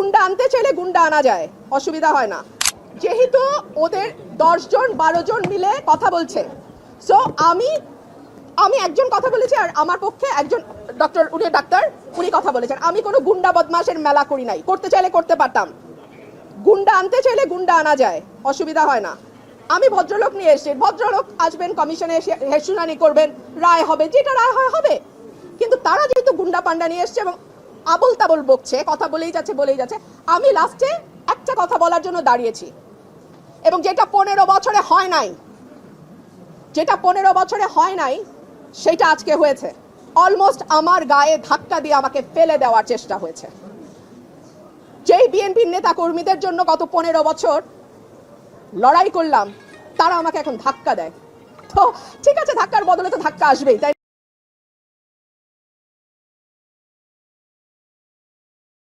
গুন্ডা আনতে চাইলে গুন্ডা আনা যায়, অসুবিধা হয় না। যেহেতু ওদের 10 জন 12 জন মিলে কথা বলছে, সো আমি একজন কথা বলেছি আর আমার পক্ষে একজন ডাক্তার উনি কথা বলেছেন। আমি কোনো গুন্ডা বদমাশের মেলা করি নাই, করতে চাইলে করতে পারতাম। গুন্ডা আনতে চাইলে গুন্ডা আনা যায়, অসুবিধা হয় না। আমি ভদ্রলোক নিয়ে এসেছি, ভদ্রলোক আসবেন, কমিশনে শুনানি করবেন, রায় হবে, যেটা রায় হয় হবে। কিন্তু তারা যেহেতু গুন্ডা পান্ডা নিয়ে এসছে এবং আবল তাবল বকছে, কথা বলেই যাচ্ছে, আমি লাস্টে একটা কথা বলার জন্য দাঁড়িয়েছি, এবং যেটা 15 বছরে হয় নাই সেটা আজকে হয়েছে। অলমোস্ট আমার গায়ে ধাক্কা দিয়ে আমাকে ফেলে দেওয়ার চেষ্টা হয়েছে। যেই বিএনপির নেতা কর্মীদের জন্য গত 15 বছর লড়াই করলাম, তারা আমাকে এখন ধাক্কা দেয়। তো ঠিক আছে, ধাক্কার বদলে তো ধাক্কা আসবেই, তাই